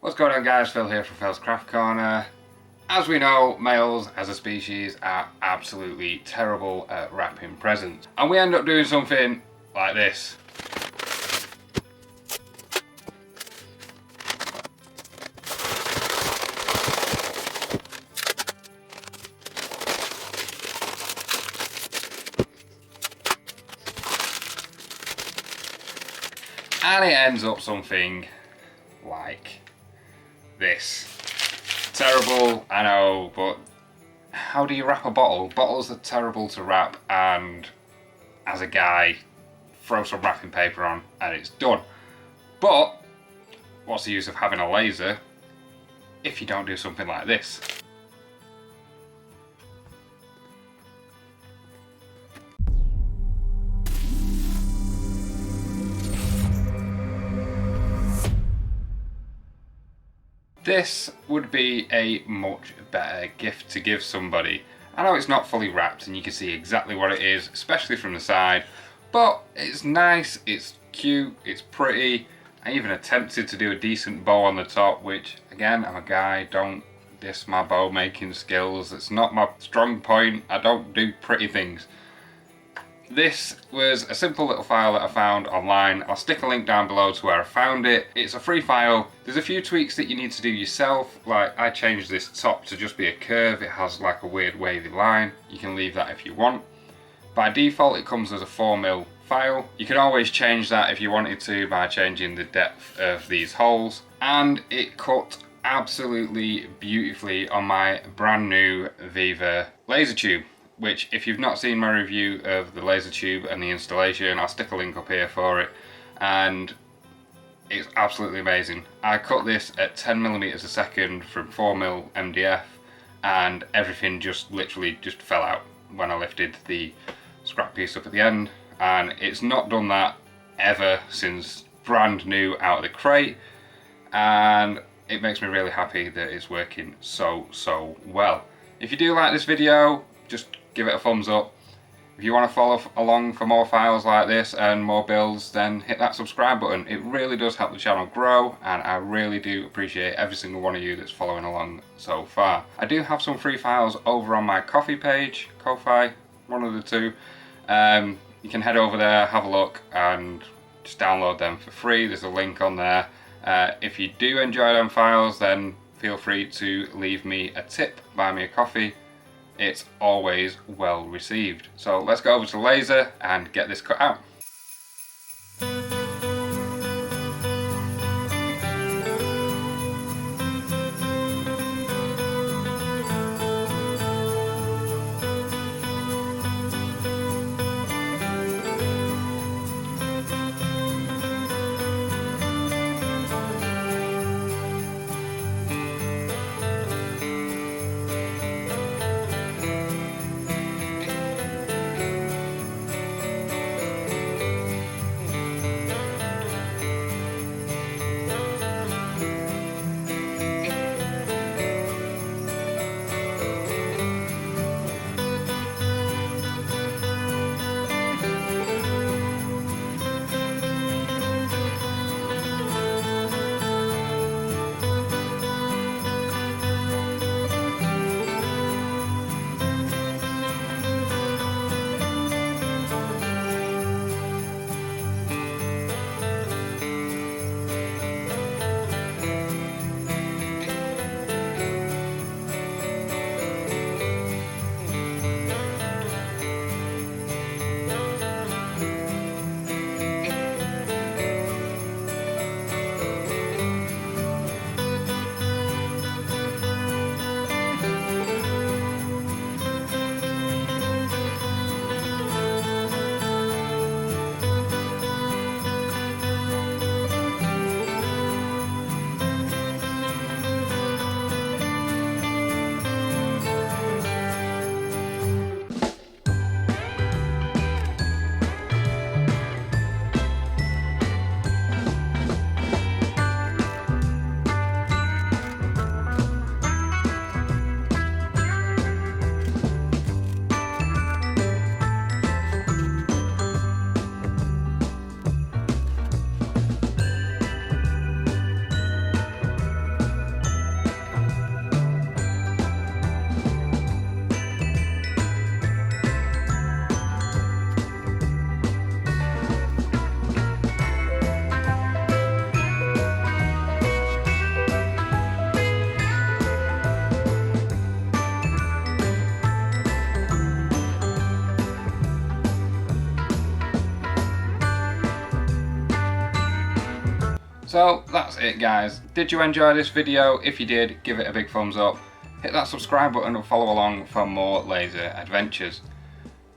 What's going on, guys? Phil here from Philscraftcorner. As we know, males as a species are absolutely terrible at wrapping presents, and we end up doing something like this. And it ends up something like this. Terrible, I know, but how do you wrap a bottle? Bottles are terrible to wrap, and as a guy, throw some wrapping paper on and it's done. But what's the use of having a laser if you don't do something like this? This would be a much better gift to give somebody. I know it's not fully wrapped and you can see exactly what it is, especially from the side, but it's nice, it's cute, it's pretty. I even attempted to do a decent bow on the top, which again, I'm a guy, don't diss my bow making skills. It's not my strong point, I don't do pretty things. This was a simple little file that I found online. I'll stick a link down below to where I found it. It's a free file. There's a few tweaks that you need to do yourself. Like, I changed this top to just be a curve. It has like a weird wavy line. You can leave that if you want. By default, it comes as a 4mm file. You can always change that if you wanted to by changing the depth of these holes. And it cut absolutely beautifully on my brand new Viva laser tube, which, if you've not seen my review of the laser tube and the installation, I'll stick a link up here for it, and it's absolutely amazing. I cut this at 10mm a second from 4mm MDF, and everything just literally just fell out when I lifted the scrap piece up at the end, and it's not done that ever since brand new out of the crate, and it makes me really happy that it's working so well. If you do like this video, just give it a thumbs up. If you want to follow along for more files like this and more builds, then hit that subscribe button. It really does help the channel grow, and I really do appreciate every single one of you that's following along so far. I do have some free files over on my Ko-fi page, Ko-fi, one of the two. You can head over there, have a look, and just download them for free. There's a link on there. If you do enjoy them files, then feel free to leave me a tip, buy me a coffee. It's always well received. So let's go over to the laser and get this cut out. So that's it guys. Did you enjoy this video? If you did, give it a big thumbs up. Hit that subscribe button and follow along for more laser adventures.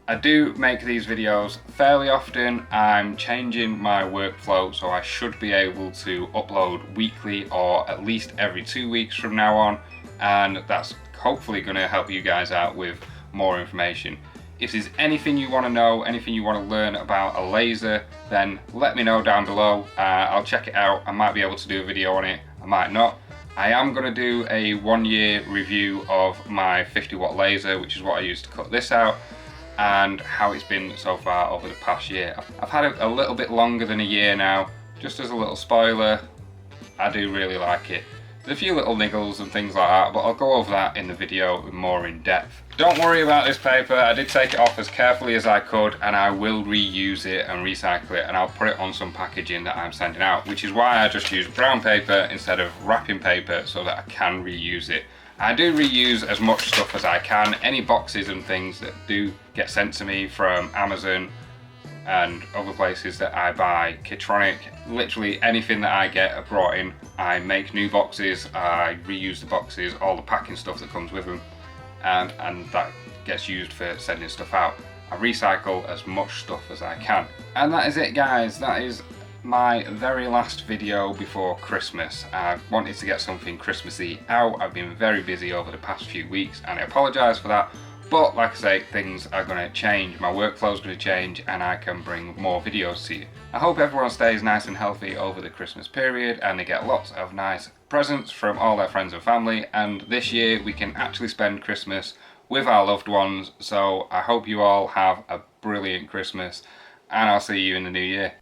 I do make these videos fairly often. I'm changing my workflow, so I should be able to upload weekly or at least every 2 weeks from now on, and that's hopefully going to help you guys out with more information. If there's anything you want to know, anything you want to learn about a laser, then let me know down below. I'll check it out. I might be able to do a video on it, I might not. I am going to do a 1-year review of my 50-watt laser, which is what I used to cut this out, and how it's been so far over the past year. I've had it a little bit longer than a year now. Just as a little spoiler, I do really like it. There's a few little niggles and things like that, but I'll go over that in the video more in depth. Don't worry about this paper. I did take it off as carefully as I could, and I will reuse it and recycle it, and I'll put it on some packaging that I'm sending out, which is why I just use brown paper instead of wrapping paper, so that I can reuse it. I do reuse as much stuff as I can. Any boxes and things that do get sent to me from Amazon and other places that I buy, Kitronic, literally anything that I get brought in, I make new boxes, I reuse the boxes, all the packing stuff that comes with them, and that gets used for sending stuff out. I recycle as much stuff as I can. And that is it guys, that is my very last video before Christmas. I wanted to get something Christmassy out. I've been very busy over the past few weeks and I apologise for that, but like I say, things are going to change. My workflow is going to change and I can bring more videos to you. I hope everyone stays nice and healthy over the Christmas period and they get lots of nice presents from all their friends and family, and this year we can actually spend Christmas with our loved ones. So I hope you all have a brilliant Christmas and I'll see you in the new year.